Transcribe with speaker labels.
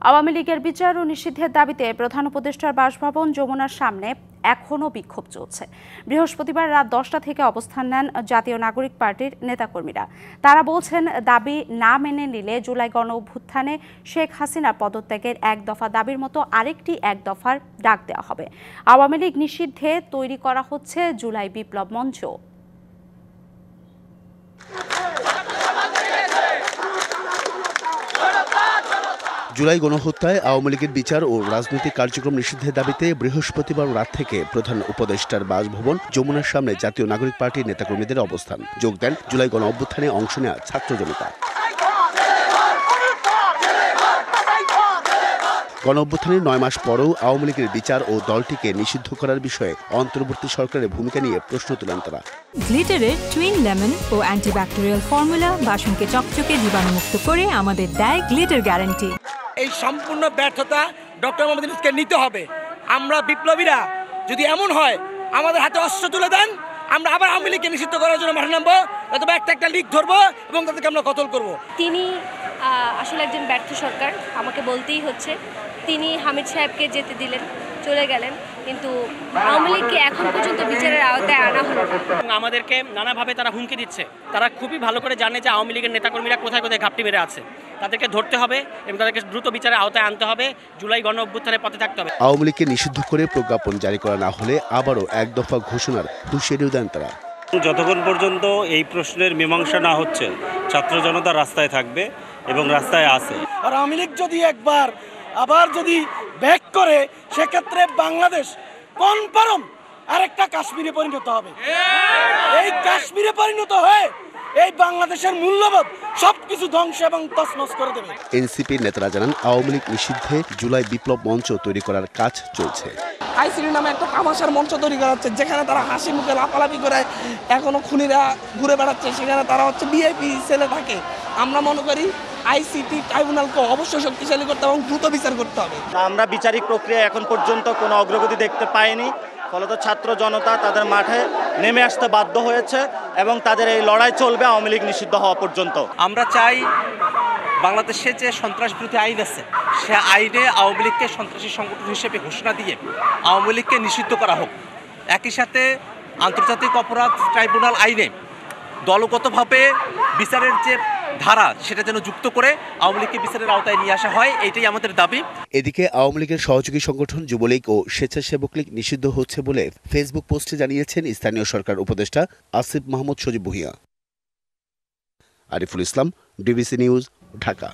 Speaker 1: আওয়ামী লীগের বিচার ও নিষিদ্ধের দাবিতে প্রধান উপদেষ্টার বাসভবন যমুনার সামনে এখনও বিক্ষোভ চলছে। বৃহস্পতিবার রাত 10টা থেকে অবস্থান নেন জাতীয় নাগরিক পার্টির নেতাকর্মীরা। তারা বলছেন, দাবি না মেনে নিলে জুলাই গণ অভ্যুত্থানে শেখ হাসিনা পদত্যাগের এক দফা দাবির মতো আরেকটি এক দফার ডাক দেওয়া হবে। আওয়ামী লীগ নিষিদ্ধে তৈরি করা হচ্ছে জুলাই বিপ্লব মঞ্চ।
Speaker 2: জুলাই গণহত্যায় আওয়ামী লীগের বিচার ও রাজনৈতিক কার্যক্রম নিষিদ্ধের দাবিতে বৃহস্পতিবার রাত থেকে প্রধান উপদেষ্টার বাসভবন যমুনার সামনে জাতীয় নাগরিক পার্টির নেতাকর্মীদের অবস্থান। যোগ দেন জুলাই গণ অভ্যুত্থানে অংশ নেওয়া ছাত্র জনতা। গণ অভ্যুত্থানের 9 মাস পরেও আওয়ামী লীগের বিচার ও দলটিকে নিষিদ্ধ করার বিষয়ে অন্তর্বর্তী সরকারের ভূমিকা নিয়ে প্রশ্ন তুলেন তারা।
Speaker 3: গ্লিটারের টুইন লেমন ও অ্যান্টিব্যাকটেরিয়াল ফর্মুলা বাসনকে চকচকে জীবাণুমুক্ত করে আমাদের দেয় গ্লিটার গ্যারান্টি।
Speaker 4: এই সম্পূর্ণ ব্যর্থতা ডক্টর মোহাম্মদ ইউনূসকে নিতে হবে। আমরা বিপ্লবীরা যদি এমন হয় আমাদের হাতে অস্ত্র তুলে দেন, আমরা আবার আওয়ামী লীগকে নিষিদ্ধ করার জন্য মাঠে নামবো, অথবা একটা লিগ ধরবো এবং তাদেরকে আমরা কতল করবো।
Speaker 5: তিনি আসলে একজন ব্যর্থ সরকার, আমাকে বলতেই হচ্ছে। তিনি হামিদ সাহেবকে যেতে দিলেন, চলে গেলেন, কিন্তু আওয়ামী লীগকে এখন পর্যন্ত বিচারের আওতায় আনা হলো না।
Speaker 6: আমাদেরকে নানাভাবে তারা হুমকি দিচ্ছে। তারা খুবই ভালো করে জানে যে আওয়ামী লীগের নেতাকর্মীরা কোথায় কোথায় ঘাপটি মেরে আছে। তাদেরকে ধরতে হবে এবং তাদেরকে দ্রুত বিচারের আওতায় আনতে হবে। জুলাই গণ অভ্যুত্থানের পথে থাকতে হবে।
Speaker 2: আওয়ামী লীগকে নিষিদ্ধ করে প্রজ্ঞাপন জারি করা না হলে আবারও এক দফা ঘোষণার হুঁশিয়ারিও দেন তারা।
Speaker 7: যতক্ষণ পর্যন্ত এই প্রশ্নের মীমাংসা না হচ্ছে, ছাত্র জনতা রাস্তায় থাকবে এবং রাস্তায় আছে।
Speaker 4: আর আওয়ামী লীগ যদি আবার যদি ব্যাক করে, সেক্ষেত্রে বাংলাদেশ কনফার্ম আরেকটা কাশ্মীরে পরিণত হবে। এই কাশ্মীরে পরিণত হয়ে এই বাংলাদেশের মূল্যবোধ সবকিছু ধ্বংস এবং তছনছ করে দেবে।
Speaker 2: এনসিপির নেতারা জানান, আওয়ামী লীগ নিষিদ্ধে জুলাই বিপ্লব মঞ্চ তৈরি করার কাজ চলছে।
Speaker 4: আইসিডি নামে একটা তামাশার মঞ্চ তৈরি করা হচ্ছে, যেখানে তারা হাসি মুখে লাফালাফি করে এখনো খুনিরা ঘুরে বেড়াচ্ছে, সেখানে তারা ভিআইপি সেলে থাকে। আমরা মনে করি আইসিটি ট্রাইব্যুনালকে অবশ্যই শক্তিশালী করতে এবং দ্রুত বিচার করতে হবে।
Speaker 8: আমরা বিচারিক প্রক্রিয়া এখন পর্যন্ত কোনো অগ্রগতি দেখতে পাইনি, ফলত ছাত্র জনতা তাদের মাঠে নেমে আসতে বাধ্য হয়েছে এবং তাদের এই লড়াই চলবে আওয়ামী লীগ নিষিদ্ধ হওয়া পর্যন্ত।
Speaker 6: আমরা চাই বাংলাদেশে যে সন্ত্রাস বিরোধী আইন আছে, সে আইনে আওয়ামী লীগকে সন্ত্রাসী সংগঠন হিসেবে ঘোষণা দিয়ে আওয়ামী লীগকে নিষিদ্ধ করা হোক। একই সাথে আন্তর্জাতিক অপরাধ ট্রাইব্যুনাল আইনে দলগতভাবে বিচারের যে ধারা, সেটা যেন যুক্ত করে আওয়ামী লীগকে বিচারের আওতায় নিয়ে আসা হয়, এটাই আমাদের দাবি।
Speaker 2: এদিকে আওয়ামী লীগের সহযোগী সংগঠন যুবলীগ ও স্বেচ্ছাসেবক লীগ নিষিদ্ধ হচ্ছে বলে ফেসবুক পোস্টে জানিয়েছেন স্থানীয় সরকার উপদেষ্টা আসিফ মাহমুদ সজীব ভুঁইয়া। Ariful Islam, DBC news, Dhaka.